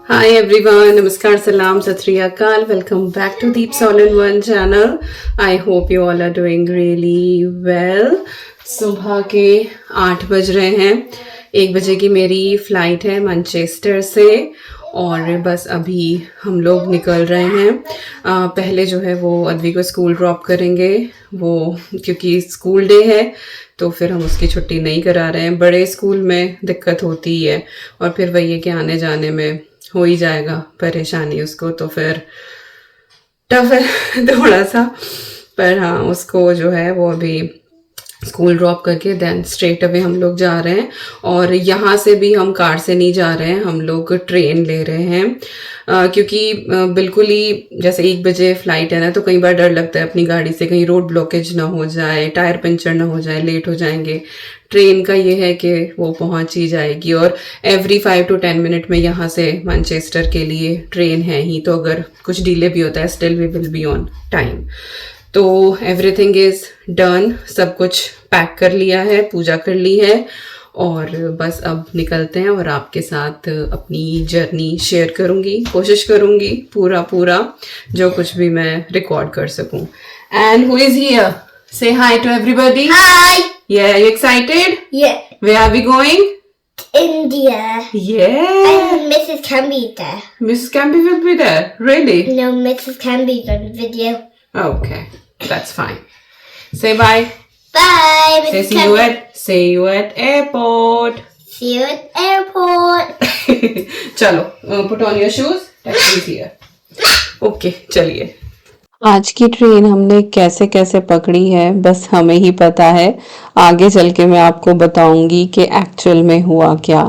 Hi everyone, Namaskar, Salam, Sat Sri Akal. Welcome back to Deep All in One channel. I hope you all are doing really well. सुबह के 8 बज रहे हैं। 1 बजे की मेरी फ़्लाइट है मैनचेस्टर से और बस अभी हम लोग निकल रहे हैं। पहले जो है वो अद्वी को स्कूल ड्रॉप करेंगे, वो क्योंकि स्कूल डे है तो फिर हम उसकी छुट्टी नहीं करा रहे हैं। बड़े स्कूल में दिक्कत होती है और फिर वही है कि आने जाने में हो ही जाएगा परेशानी उसको, तो फिर टफ है थोड़ा सा। पर हाँ, उसको जो है वो अभी स्कूल ड्रॉप करके देन स्ट्रेट अवे हम लोग जा रहे हैं। और यहाँ से भी हम कार से नहीं जा रहे हैं, हम लोग ट्रेन ले रहे हैं क्योंकि बिल्कुल ही जैसे 1 बजे फ़्लाइट है ना, तो कई बार डर लगता है अपनी गाड़ी से कहीं रोड ब्लॉकेज ना हो जाए, टायर पंचर ना हो जाए, लेट हो जाएंगे। ट्रेन का ये है कि वो पहुंच ही जाएगी और एवरी 5 to 10 मिनट में यहाँ से मैनचेस्टर के लिए ट्रेन है ही, तो अगर कुछ डिले भी होता है still we will be on time. तो एवरीथिंग इज़ डन, सब कुछ पैक कर लिया है, पूजा कर ली है और बस अब निकलते हैं और आपके साथ अपनी जर्नी शेयर करूँगी, कोशिश करूँगी पूरा जो कुछ भी मैं रिकॉर्ड कर सकूँ। And who is here? Say hi to everybody. Hi. Yeah, are you excited? Yeah. Where are we going? India. Yeah. And Mrs. Canby is there. Mrs. Campy will be there. Really? No, Mrs. Canby's on video. Okay, that's fine. Say bye. Bye. Say Mrs. see you at airport. See you at airport. चलो, put on your shoes. Taxi is here. Okay, चलिए। आज की train हमने कैसे कैसे पकड़ी है बस हमें ही पता है। आगे चल के मैं आपको बताऊंगी कि एक्चुअल में हुआ क्या।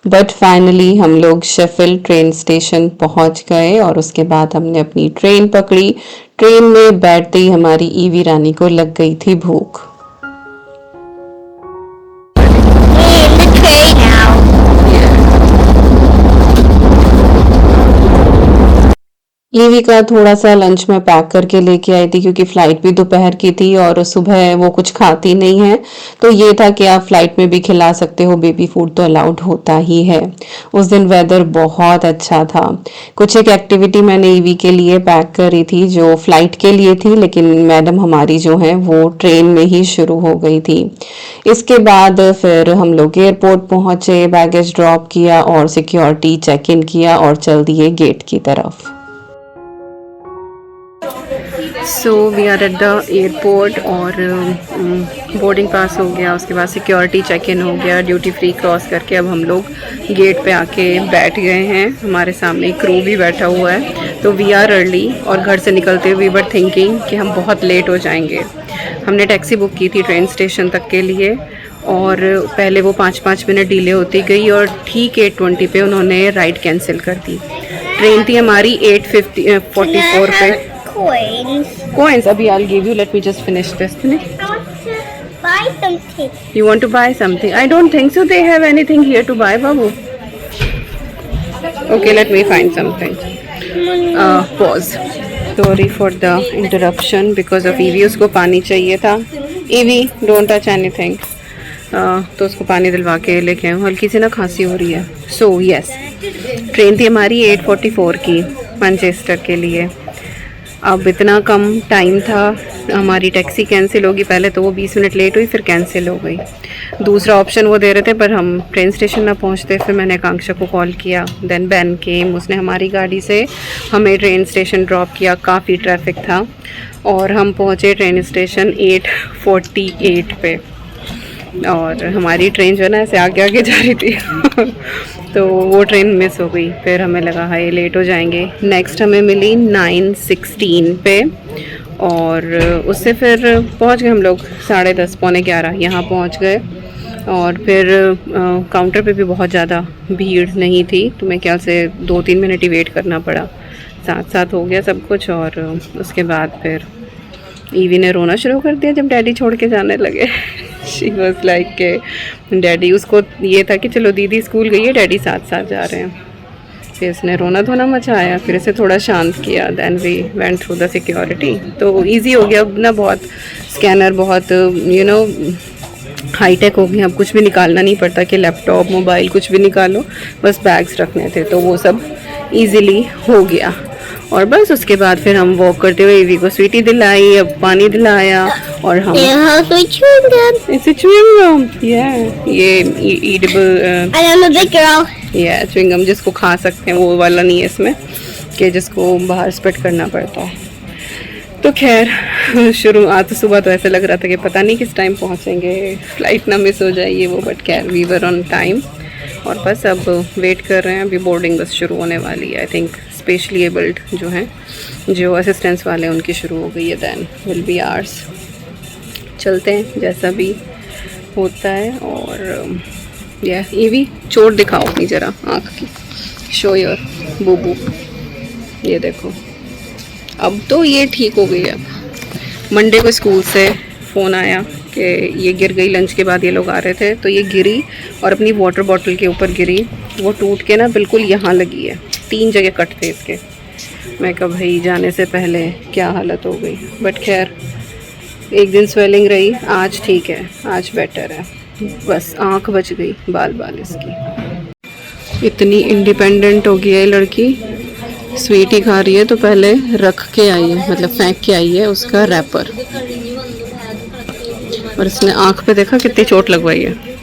बट फाइनली हम लोग शेफिल्ड ट्रेन स्टेशन पहुंच गए और उसके बाद हमने अपनी ट्रेन पकड़ी। ट्रेन में बैठते ही हमारी ईवी रानी को लग गई थी भूख। We're in the train now. EV का थोड़ा सा लंच में पैक करके लेके आई थी क्योंकि फ़्लाइट भी दोपहर की थी और सुबह वो कुछ खाती नहीं है, तो ये था कि आप फ़्लाइट में भी खिला सकते हो, बेबी फूड तो अलाउड होता ही है। उस दिन वेदर बहुत अच्छा था। कुछ एक एक्टिविटी मैंने ईवी के लिए पैक करी थी जो फ़्लाइट के लिए थी, लेकिन मैडम हमारी जो है वो ट्रेन में ही शुरू हो गई थी। इसके बाद फिर हम लोग एयरपोर्ट पहुँचे, बैगेज ड्रॉप किया और सिक्योरिटी चेक इन किया और चल दिए गेट की तरफ। So we are at the airport और बोर्डिंग पास हो गया, उसके बाद सिक्योरिटी चेक इन हो गया, ड्यूटी फ्री क्रॉस करके अब हम लोग गेट पे आके बैठ गए हैं। हमारे सामने क्रू भी बैठा हुआ है, तो वी आर अर्ली और घर से निकलते हुए वी वर थिंकिंग कि हम बहुत लेट हो जाएंगे। हमने टैक्सी बुक की थी ट्रेन स्टेशन तक के लिए और पहले वो 5-5 मिनट डिले होती गई और ठीक 8:20 पे उन्होंने राइड कैंसिल कर दी। ट्रेन थी हमारी 8:44 पे। Coins, abhi I'll give you. Let me just finish this. I want to buy something. You want to buy something? I don't think so. They have anything here to buy, Babu. Okay, let me find something. Pause. Sorry for the interruption because of Evie. उसको पानी चाहिए था। Evie, don't touch anything. तो उसको पानी दिलवा के लेके आऊँ, हल्की सी ना खांसी हो रही है। So yes, ट्रेन थी हमारी 8:44 की मैनचेस्टर के लिए। अब इतना कम टाइम था, हमारी टैक्सी कैंसिल होगी। पहले तो वो 20 मिनट लेट हुई, फिर कैंसिल हो गई। दूसरा ऑप्शन वो दे रहे थे पर हम ट्रेन स्टेशन ना पहुंचते। फिर मैंने आकांक्षा को कॉल किया, देन बैन केम, उसने हमारी गाड़ी से हमें ट्रेन स्टेशन ड्रॉप किया। काफ़ी ट्रैफिक था और हम पहुंचे ट्रेन स्टेशन 8:48 पे और हमारी ट्रेन जो है ना ऐसे आगे आगे जा रही थी तो वो ट्रेन मिस हो गई। फिर हमें लगा हाय लेट हो जाएंगे। नेक्स्ट हमें मिली 9:16 पे और उससे फिर पहुंच गए हम लोग 10:30 पौने 11 यहाँ पहुंच गए। और फिर काउंटर पे भी बहुत ज़्यादा भीड़ नहीं थी, तो मैं ख्याल से 2-3 मिनट ही वेट करना पड़ा। साथ साथ हो गया सब कुछ और उसके बाद फिर ईवी ने रोना शुरू कर दिया जब डैडी छोड़ के जाने लगे। शी वॉज लाइक के डैडी, उसको ये था कि चलो दीदी स्कूल गई है, डैडी साथ साथ जा रहे हैं। फिर इसने रोना धोना मचाया, फिर इसे थोड़ा शांत किया, then we went through the security. तो इजी हो गया अब ना, बहुत स्कैनर बहुत हाईटेक हो गई। अब कुछ भी निकालना नहीं पड़ता कि लैपटॉप मोबाइल कुछ भी निकालो, बस बैग्स रखने थे। तो वो सब इजीली हो गया। और बस उसके बाद फिर हम वॉक करते हुए ईवी को स्वीटी दिलाई, अब पानी दिलाया और हम How we chewing gum? It's chewing gum, ये edible And I'm a big girl. Chewing gum जिसको खा सकते हैं, वो वाला नहीं है इसमें कि जिसको बाहर स्पिट करना पड़ता है। तो खैर शुरू आज तो सुबह तो ऐसे लग रहा था कि पता नहीं किस टाइम पहुंचेंगे, फ्लाइट ना मिस हो जाए ये वो, बट खैर वी वर ऑन टाइम। और बस अब वेट कर रहे हैं, अभी बोर्डिंग बस शुरू होने वाली है। आई थिंक स्पेशली एबल्ड जो हैं, जो असिस्टेंस वाले हैं उनकी शुरू हो गई है, दैन विल बी आवर्स। चलते हैं जैसा भी होता है। और ये भी चोट दिखाओ अपनी ज़रा आँख की, शो योर बूबू, ये देखो अब तो ये ठीक हो गई है। मंडे को स्कूल से फ़ोन आया कि ये गिर गई, लंच के बाद ये लोग आ रहे थे तो ये गिरी और अपनी वाटर बॉटल के ऊपर गिरी, वो टूट के ना बिल्कुल यहाँ लगी है, 3 जगह कट थे इसके। मैं कहा भाई जाने से पहले क्या हालत हो गई, बट खैर एक दिन स्वेलिंग रही, आज ठीक है, आज बेटर है। बस आँख बच गई, बाल बाल इसकी। इतनी इंडिपेंडेंट हो गई है लड़की, स्वीटी खा रही है तो पहले रख के आई है, मतलब फेंक के आई है उसका रैपर, और इसने आंख पे देखा कितनी चोट लगवाई है।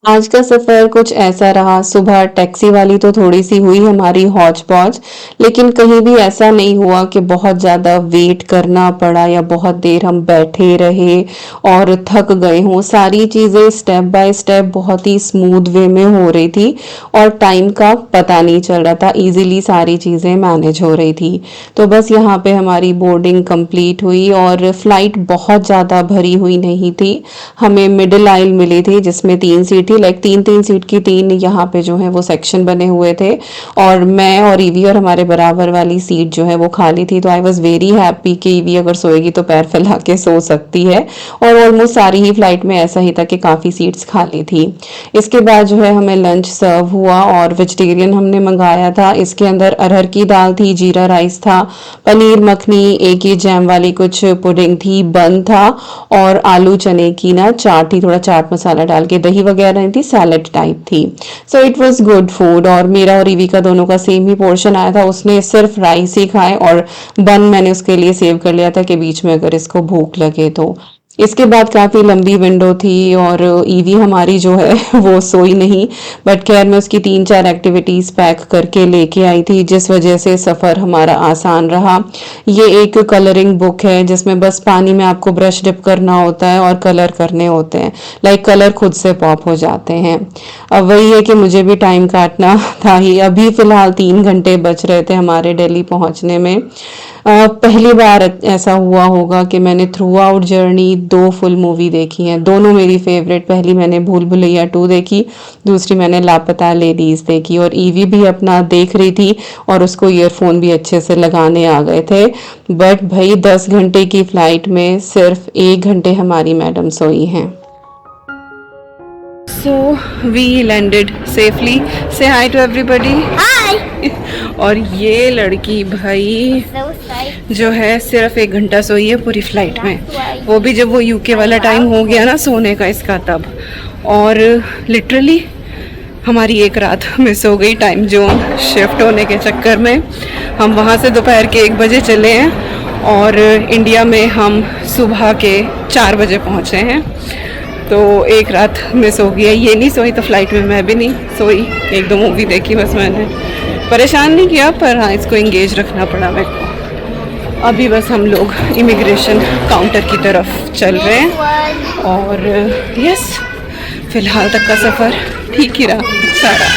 आज का सफ़र कुछ ऐसा रहा। सुबह टैक्सी वाली तो थोड़ी सी हुई हमारी हौच पौच, लेकिन कहीं भी ऐसा नहीं हुआ कि बहुत ज़्यादा वेट करना पड़ा या बहुत देर हम बैठे रहे और थक गए हों। सारी चीज़ें स्टेप बाय स्टेप बहुत ही स्मूथ वे में हो रही थी और टाइम का पता नहीं चल रहा था, इजीली सारी चीज़ें मैनेज हो रही थी। तो बस यहाँ पे हमारी बोर्डिंग कंप्लीट हुई और फ्लाइट बहुत ज़्यादा भरी हुई नहीं थी। हमें मिडिल आइल मिली थी जिसमें 3 सीट थी, लाइक 3-3 सीट की 3 यहाँ पे जो है वो सेक्शन बने हुए थे, और मैं और ईवी और हमारे बराबर वाली सीट जो है वो खाली थी। तो आई वॉज वेरी हैप्पी कि ईवी अगर सोएगी तो पैर फैला के सो सकती है, और ऑलमोस्ट सारी ही फ्लाइट में ऐसा ही था कि काफ़ी सीट्स खाली थी। इसके बाद जो है हमें लंच सर्व हुआ और वेजिटेरियन हमने मंगाया था। इसके अंदर अरहर की दाल थी, जीरा राइस था, पनीर मखनी, एक ये जैम वाली कुछ पुडिंग थी, बन था और आलू चने की ना चाट थी, थोड़ा चाट मसाला डाल के, दही वगैरह नहीं थी, सैलेड टाइप थी। So it was good food. और मेरा और ईवी का दोनों का सेम ही पोर्शन आया था, उसने सिर्फ राइस ही खाए और बन मैंने उसके लिए सेव कर लिया था कि बीच में अगर इसको भूख लगे तो। इसके बाद काफ़ी लंबी विंडो थी और ईवी हमारी जो है वो सोई नहीं, बट खैर मैं उसकी 3-4 एक्टिविटीज़ पैक करके लेके आई थी, जिस वजह से सफ़र हमारा आसान रहा। ये एक कलरिंग बुक है जिसमें बस पानी में आपको ब्रश डिप करना होता है और कलर करने होते हैं, लाइक कलर खुद से पॉप हो जाते हैं। अब वही है कि मुझे भी टाइम काटना था ही। अभी फ़िलहाल 3 घंटे बच रहे थे हमारे दिल्ली पहुंचने में। पहली बार ऐसा हुआ होगा कि मैंने through out journey 2 full movie देखी हैं, दोनों मेरी फेवरेट। पहली मैंने भूल भुलैया 2 देखी, दूसरी मैंने लापता लेडीज़ देखी, और ईवी भी अपना देख रही थी और उसको ईयरफोन भी अच्छे से लगाने आ गए थे। बट भाई 10 घंटे की फ़्लाइट में सिर्फ 1 घंटे हमारी मैडम सोई हैं। So we landed safely. Say hi to everybody. Hi. और ये लड़की भाई So excited. जो है सिर्फ 1 घंटा सोई है पूरी फ्लाइट में, वो भी जब वो यूके वाला टाइम हो गया ना सोने का इसका तब। और लिटरली हमारी 1 रात मिस हो गई टाइम जोन शिफ्ट होने के चक्कर में। हम वहाँ से दोपहर के 1 बजे चले हैं और इंडिया में हम सुबह के 4 बजे पहुँचे हैं, तो 1 रात मिस हो गई है। ये नहीं सोई तो फ्लाइट में मैं भी नहीं सोई, 1-2 मूवी देखी बस मैंने, परेशान नहीं किया, पर हाँ इसको इंगेज रखना पड़ा मेरे को। अभी बस हम लोग इमिग्रेशन काउंटर की तरफ चल रहे हैं और यस फिलहाल तक का सफ़र ठीक ही रहा सारा।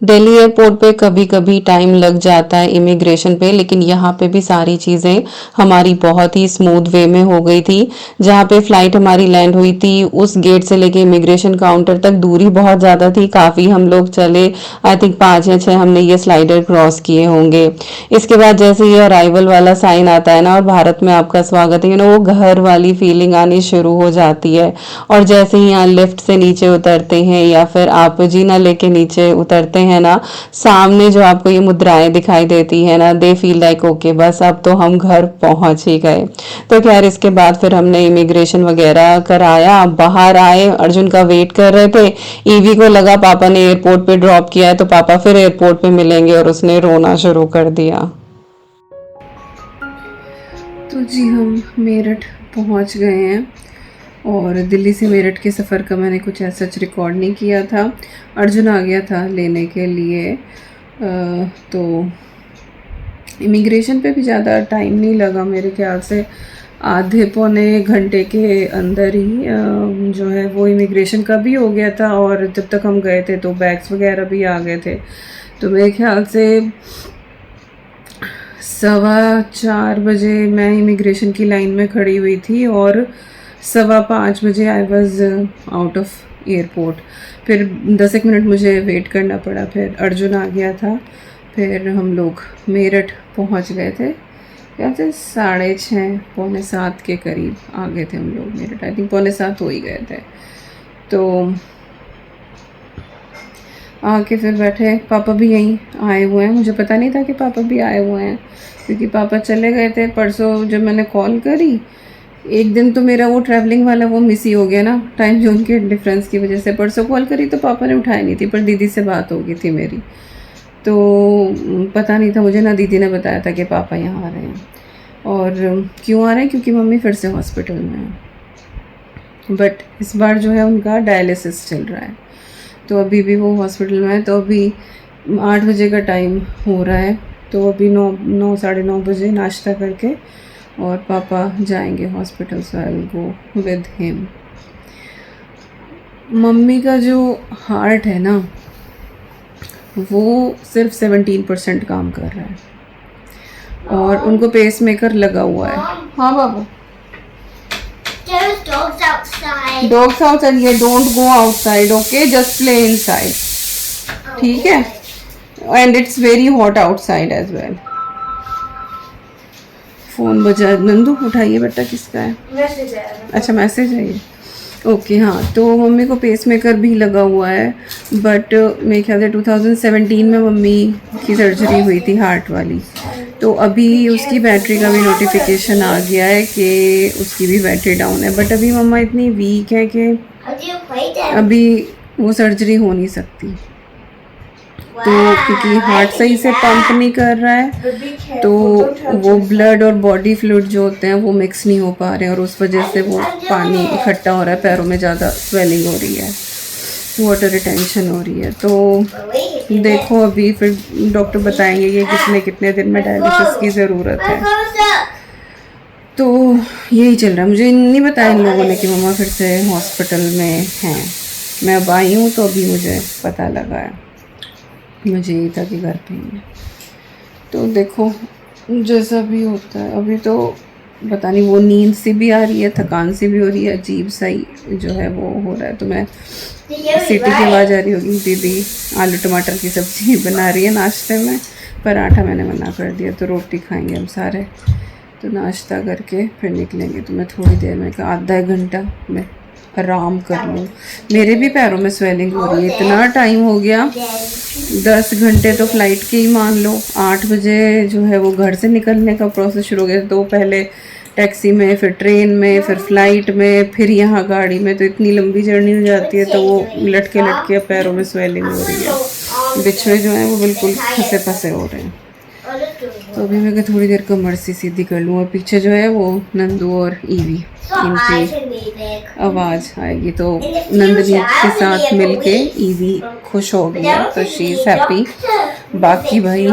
दिल्ली एयरपोर्ट पे कभी कभी टाइम लग जाता है इमिग्रेशन पे, लेकिन यहाँ पे भी सारी चीज़ें हमारी बहुत ही स्मूथ वे में हो गई थी। जहाँ पे फ्लाइट हमारी लैंड हुई थी उस गेट से लेके इमिग्रेशन काउंटर तक दूरी बहुत ज़्यादा थी, काफ़ी हम लोग चले, आई थिंक 5 या 6 हमने ये स्लाइडर क्रॉस किए होंगे। इसके बाद जैसे ये अराइवल वाला साइन आता है ना और भारत में आपका स्वागत है, वो घर वाली फीलिंग आनी शुरू हो जाती है। और जैसे ही यहाँ लिफ्ट से नीचे उतरते हैं या फिर आप जीना लेके नीचे उतरते हैं हैं ना, सामने जो आपको ये मुद्राएं दिखाई देती है ना, दे फील लाइक ओके बस अब तो हम घर पहुंच ही गए। तो खैर इसके बाद फिर हमने इमिग्रेशन वगैरह कराया, बाहर आए, अर्जुन का वेट कर रहे थे। ईवी को लगा पापा ने एयरपोर्ट पे ड्रॉप किया है तो पापा फिर एयरपोर्ट पे मिलेंगे, और उसने रोना शुरू कर दिया। तो जी हम मेरठ पहुंच गए हैं, और दिल्ली से मेरठ के सफ़र का मैंने कुछ ऐसा रिकॉर्ड नहीं किया था। अर्जुन आ गया था लेने के लिए, तो इमिग्रेशन पे भी ज़्यादा टाइम नहीं लगा, मेरे ख्याल से आधे पौने घंटे के अंदर ही जो है वो इमिग्रेशन का भी हो गया था। और जब तक हम गए थे तो बैग्स वगैरह भी आ गए थे, तो मेरे ख्याल से 4:15 बजे मैं इमिग्रेशन की लाइन में खड़ी हुई थी, और 5:15 बजे I was out of airport. फिर 10 मिनट मुझे वेट करना पड़ा, फिर अर्जुन आ गया था, फिर हम लोग मेरठ पहुंच गए थे। क्या थे 6:30 पौने 7 के करीब आ गए थे हम लोग मेरठ, आई थिंक पौने 7 हो ही गए थे। तो आके फिर बैठे, पापा भी यहीं आए हुए हैं, मुझे पता नहीं था कि पापा भी आए हुए हैं, क्योंकि पापा चले गए थे परसों जब मैंने कॉल करी। एक दिन तो मेरा वो ट्रैवलिंग वाला वो मिस ही हो गया ना, टाइम जोन के डिफरेंस की वजह से। परसों कॉल करी तो पापा ने उठाई नहीं थी, पर दीदी से बात हो गई थी मेरी, तो पता नहीं था मुझे, ना दीदी ने बताया था कि पापा यहाँ आ रहे हैं। और क्यों आ रहे हैं, क्योंकि मम्मी फिर से हॉस्पिटल में है, बट इस बार जो है उनका डायलिसिस चल रहा है, तो अभी भी वो हॉस्पिटल में है। तो अभी 8 बजे का टाइम हो रहा है, तो अभी 9 साढ़े 9 बजे नाश्ता करके और पापा जाएंगे hospital, so I will go with him. Mummy का जो हार्ट है ना वो सिर्फ 17% काम कर रहा है, और उनको पेस मेकर लगा हुआ है। हाँ बाबू, There's dogs outside. Dogs outside, ये don't go outside, okay, just play inside, ठीक है। And it's very hot outside as well. Phone बजा, नंदू उठाइए बेटा, किसका है? मैसेज है। अच्छा मैसेज है ये, ओके। हाँ, तो मम्मी को पेस मेकर भी लगा हुआ है, बट मेरे ख्याल से 2017 में मम्मी की सर्जरी हुई थी हार्ट वाली, तो अभी उसकी बैटरी का भी नोटिफिकेशन आ गया है कि उसकी भी बैटरी डाउन है। बट अभी मम्मा इतनी वीक है कि अभी वो सर्जरी हो नहीं सकती, तो क्योंकि हार्ट सही से पंप नहीं कर रहा है, तो वो ब्लड और बॉडी फ्लूइड जो होते हैं वो मिक्स नहीं हो पा रहे हैं, और उस वजह से वो पानी इकट्ठा हो रहा है, पैरों में ज़्यादा स्वेलिंग हो रही है, वाटर रिटेंशन हो रही है। तो देखो अभी फिर डॉक्टर बताएंगे कि कितने दिन में डायलिसिस की ज़रूरत है। तो यही चल रहा है। मुझे नहीं बताया इन लोगों ने कि मम्मा फिर से हॉस्पिटल में हैं। मैं अब आई हूँ तो अभी मुझे पता लगा है, मुझे यही था कि घर पे ही है। तो देखो जैसा भी होता है, अभी तो पता नहीं, वो नींद सी भी आ रही है, थकान सी भी हो रही है, अजीब सा ही जो है वो हो रहा है। तो मैं सीटी की आवाज़ आ रही होगी, दीदी आलू टमाटर की सब्ज़ी बना रही है नाश्ते में, पराठा मैंने मना कर दिया, तो रोटी खाएंगे हम सारे। तो नाश्ता करके फिर निकलेंगे, तो मैं थोड़ी देर में आधा एक घंटा मैं आराम कर लूँ। मेरे भी पैरों में स्वेलिंग हो रही है, इतना टाइम हो गया, 10 घंटे तो फ़्लाइट के ही मान लो। 8 बजे जो है वो घर से निकलने का प्रोसेस शुरू हो गया, तो पहले टैक्सी में, फिर ट्रेन में, फिर फ़्लाइट में, फिर यहाँ गाड़ी में, तो इतनी लंबी जर्नी हो जाती है, तो वो लटके पैरों में स्वेलिंग हो रही है, बिछड़े जो हैं वो बिल्कुल फंसे फंसे हो रहे हैं। तो अभी मैं थोड़ी देर कमर से सीधी कर लूँ, और पीछे जो है वो नंदू और ईवी, इनकी आवाज़ आएगी, तो नंदनी के साथ मिलके ईवी खुश हो गया, तो शी इज़ हैप्पी। बाकी भाई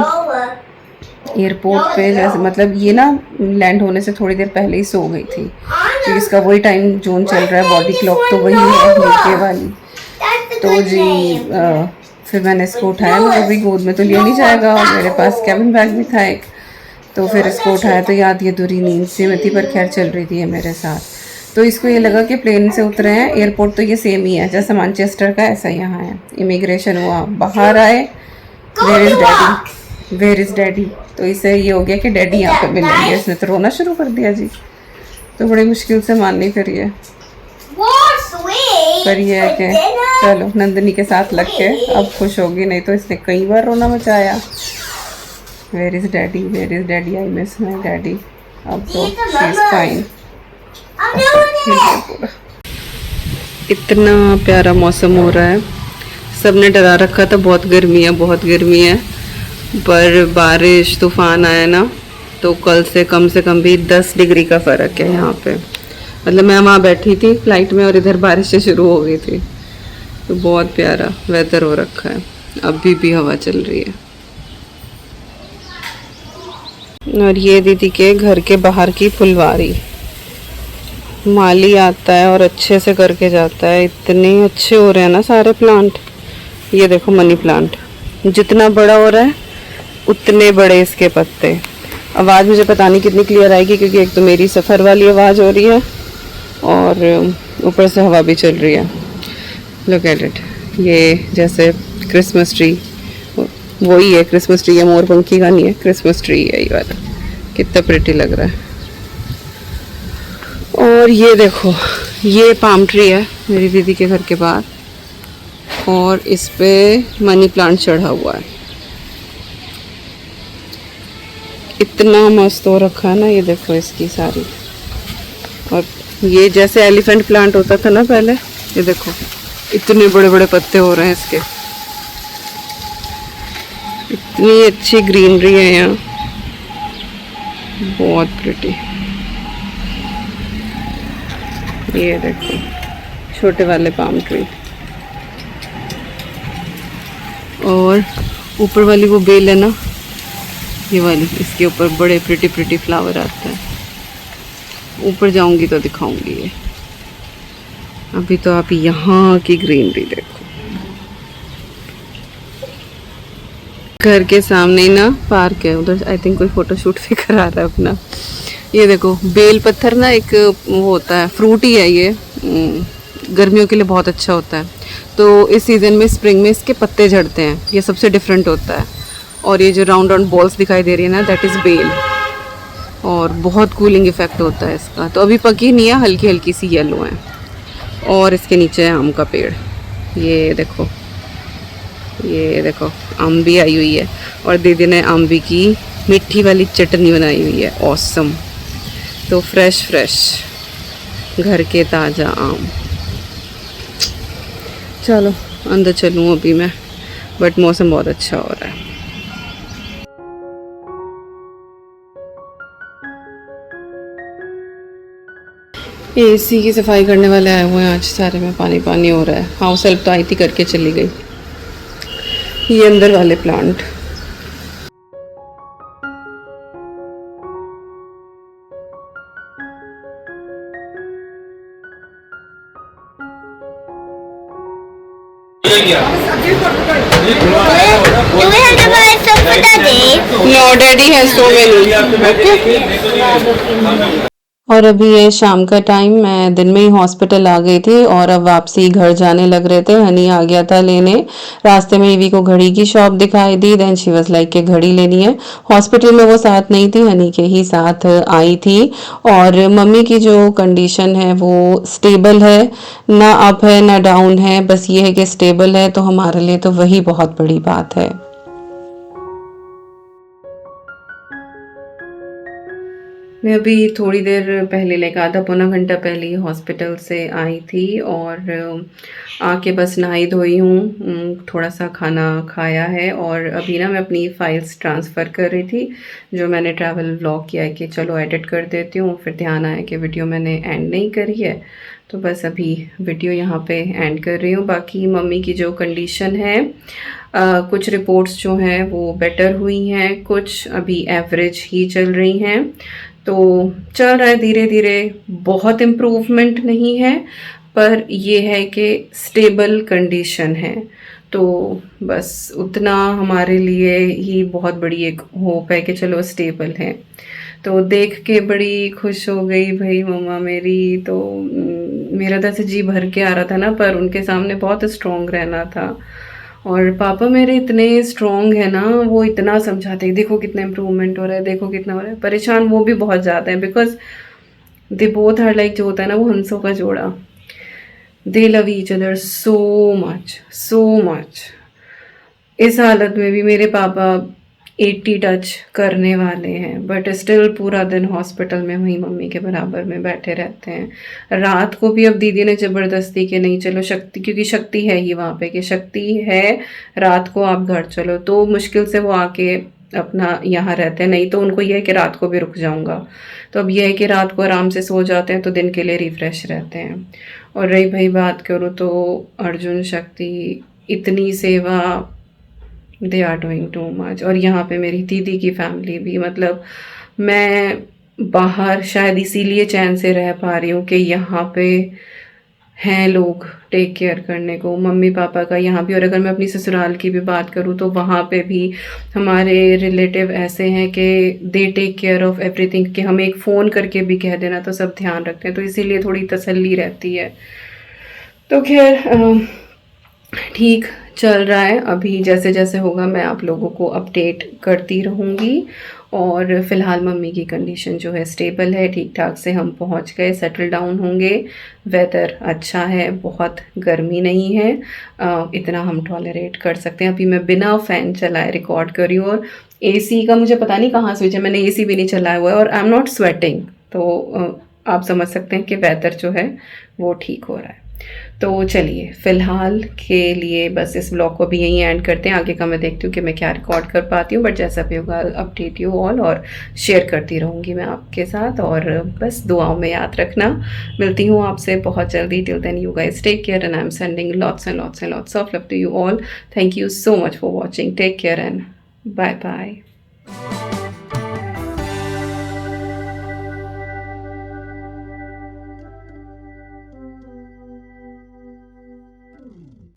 एयरपोर्ट पे जैसे मतलब ये ना लैंड होने से थोड़ी देर पहले ही सो गई थी, क्योंकि इसका वही टाइम जोन चल रहा है, बॉडी क्लॉक तो वही है नीचे वाली। तो जी फिर मैंने इसको उठाया, मतलब अभी गोद में तो लिया नहीं जाएगा, और मेरे पास कैबिन बैग भी था एक, तो फिर इसको उठाया, तो याद ये दूरी नींद से मैं थी, पर खैर चल रही थी ये मेरे साथ। तो इसको ये लगा कि प्लेन से उतरे हैं, एयरपोर्ट तो ये सेम ही है जैसे मैनचेस्टर का, ऐसा यहाँ है। इमिग्रेशन हुआ, बाहर आए, वेयर इज़ डैडी, तो इसे ये हो गया कि डैडी यहाँ पे मिलेंगे। इसने तो रोना शुरू कर दिया जी, तो बड़ी मुश्किल से माननी फिर ये। sweet. पर ये है for कि dinner. चलो नंदनी के साथ लग के अब खुश होगी, नहीं तो इसने कई बार रोना मचाया। Where is daddy, where is daddy, I miss my daddy. अब तो These are she is mamas. Fine. I'm doing it. इतना प्यारा मौसम हो रहा है। सबने डरा रखा था बहुत गर्मी है, बहुत गर्मी है, पर बारिश तूफान आया ना, तो कल से कम भी 10 डिग्री का फ़र्क है यहाँ पे। मतलब मैं वहाँ बैठी थी फ्लाइट में और इधर बारिश से शुरू हो गई थी, तो बहुत प्यारा वेदर हो रखा है। अभी भी हवा चल रही है। और ये दीदी के घर के बाहर की फुलवारी, माली आता है और अच्छे से करके जाता है। इतने अच्छे हो रहे हैं ना सारे प्लांट। ये देखो मनी प्लांट जितना बड़ा हो रहा है उतने बड़े इसके पत्ते। आवाज़ मुझे पता नहीं कितनी क्लियर आएगी, क्योंकि एक तो मेरी सफ़र वाली आवाज़ हो रही है और ऊपर से हवा भी चल रही है। Look at it. ये जैसे क्रिसमस ट्री, वही है क्रिसमस ट्री, है मोरपंखी का नहीं है, क्रिसमस ट्री है ये वाला। कितना प्रिटी लग रहा है। और ये देखो, ये पाम ट्री है मेरी दीदी के घर के बाहर, और इस पे मनी प्लांट चढ़ा हुआ है। इतना मस्त हो रखा है ना, ये देखो इसकी सारी। और ये जैसे एलिफेंट प्लांट होता था ना पहले, ये देखो इतने बड़े बड़े पत्ते हो रहे हैं इसके। इतनी अच्छी ग्रीनरी है यहाँ, बहुत प्रिटी। ये देखो छोटे वाले पाम ट्री, और ऊपर वाली वो बेल है ना, ये वाली, इसके ऊपर बड़े प्रिटी प्रिटी फ्लावर आते हैं। ऊपर जाऊंगी तो दिखाऊंगी ये। अभी तो आप यहाँ की ग्रीनरी देखो। घर के सामने ही ना पार्क है, उधर आई थिंक कोई फोटोशूट भी करा रहा है अपना। ये देखो बेल पत्थर ना, एक वो होता है, फ्रूट ही है ये, गर्मियों के लिए बहुत अच्छा होता है। तो इस सीज़न में स्प्रिंग में इसके पत्ते झड़ते हैं, ये सबसे डिफरेंट होता है। और ये जो राउंड राउंड बॉल्स दिखाई दे रही है ना, दैट इज़ बेल, और बहुत कूलिंग इफेक्ट होता है इसका। तो अभी पकी नहीं है, हल्की हल्की सी येलो है। और इसके नीचे है आम का पेड़, ये देखो, ये देखो अम्बी आई हुई है। और दीदी ने अम्बी की मीठी वाली चटनी बनाई हुई है, ऑसम। तो फ्रेश फ्रेश घर के ताज़ा आम। चलो अंदर चलूँ अभी मैं, बट मौसम बहुत अच्छा हो रहा है। एसी की सफाई करने वाले आए हुए हैं आज, सारे में पानी पानी हो रहा है। हाउस हेल्प तो आई थी, करके चली गई। ये अंदर वाले plant, Do we have to buy some for Daddy? No, Daddy has so many. Okay. और अभी ये शाम का टाइम, मैं दिन में ही हॉस्पिटल आ गई थी और अब वापसी घर जाने लग रहे थे। हनी आ गया था लेने, रास्ते में ईवी को घड़ी की शॉप दिखाई दी, देन शी वाज लाइक के घड़ी लेनी है। हॉस्पिटल में वो साथ नहीं थी, हनी के ही साथ आई थी। और मम्मी की जो कंडीशन है वो स्टेबल है, ना अप है ना डाउन है, बस ये है कि स्टेबल है, तो हमारे लिए तो वही बहुत बड़ी बात है। मैं अभी थोड़ी देर पहले, लाइक आधा पौना घंटा पहले ही हॉस्पिटल से आई थी, और आके बस नहाई धोई हूँ, थोड़ा सा खाना खाया है, और अभी ना मैं अपनी फ़ाइल्स ट्रांसफ़र कर रही थी जो मैंने ट्रैवल व्लॉग किया है, कि चलो एडिट कर देती हूँ। फिर ध्यान आया कि वीडियो मैंने एंड नहीं करी है, तो बस अभी वीडियो यहाँ पे एंड कर रही हूँ। बाकी मम्मी की जो कंडीशन है, कुछ रिपोर्ट्स जो हैं वो बेटर हुई हैं, कुछ अभी एवरेज ही चल रही हैं। तो चल रहा है धीरे धीरे, बहुत इम्प्रूवमेंट नहीं है, पर ये है कि स्टेबल कंडीशन है। तो बस उतना हमारे लिए ही बहुत बड़ी एक होप है कि चलो स्टेबल है। तो देख के बड़ी खुश हो गई भाई मम्मा मेरी। तो मेरा तो ऐसे जी भर के आ रहा था ना, पर उनके सामने बहुत स्ट्रॉन्ग रहना था। और पापा मेरे इतने स्ट्रॉन्ग है ना, वो इतना समझाते हैं, देखो कितना इम्प्रूवमेंट हो रहा है, देखो कितना हो रहा है। परेशान वो भी बहुत ज़्यादा है, because they both are like, जो होता है ना वो हंसों का जोड़ा। They love each other so much. इस हालत में भी मेरे पापा 80 टच करने वाले हैं, बट स्टिल पूरा दिन हॉस्पिटल में वहीं मम्मी के बराबर में बैठे रहते हैं। रात को भी अब दीदी ने ज़बरदस्ती के नहीं चलो शक्ति, क्योंकि शक्ति है ही वहाँ पे कि शक्ति है, रात को आप घर चलो, तो मुश्किल से वो आके अपना यहाँ रहते हैं, नहीं तो उनको ये है कि रात को भी रुक जाऊँगा। तो अब ये है कि रात को आराम से सो जाते हैं तो दिन के लिए रिफ़्रेश रहते हैं। और रही भाई बात करूँ तो अर्जुन शक्ति इतनी सेवा, they are doing too much. और यहाँ पे मेरी दीदी की फैमिली भी, मतलब मैं बाहर शायद इसीलिए चैन से रह पा रही हूँ कि यहाँ पे हैं लोग टेक केयर करने को, मम्मी पापा का यहाँ भी। और अगर मैं अपनी ससुराल की भी बात करूँ तो वहाँ पे भी हमारे रिलेटिव ऐसे हैं कि they take care of everything, कि हम एक फ़ोन करके भी कह देना तो सब ध्यान रखते हैं, तो इसीलिए थोड़ी तसल्ली रहती है। तो खैर ठीक चल रहा है, अभी जैसे जैसे होगा मैं आप लोगों को अपडेट करती रहूँगी। और फ़िलहाल मम्मी की कंडीशन जो है स्टेबल है, ठीक ठाक से हम पहुँच गए, सेटल डाउन होंगे। वेदर अच्छा है, बहुत गर्मी नहीं है, इतना हम टॉलरेट कर सकते हैं। अभी मैं बिना फ़ैन चलाए रिकॉर्ड कर रही हूँ, और एसी का मुझे पता नहीं कहाँ स्विच है, मैंने एसी भी नहीं चलाया हुआ है, और आई एम नॉट स्वेटिंग, तो आप समझ सकते हैं कि वेदर जो है वो ठीक हो रहा है। तो चलिए फ़िलहाल के लिए बस इस ब्लॉग को भी यहीं एंड करते हैं, आगे का मैं देखती हूँ कि मैं क्या रिकॉर्ड कर पाती हूँ, बट जैसा भी होगा अपडेट यू ऑल, और शेयर करती रहूँगी मैं आपके साथ। और बस दुआओं में याद रखना, मिलती हूँ आपसे बहुत जल्दी। Till then you guys take care, and I am sending lots and lots of love to you all. Thank you so much for watching, take care and bye bye.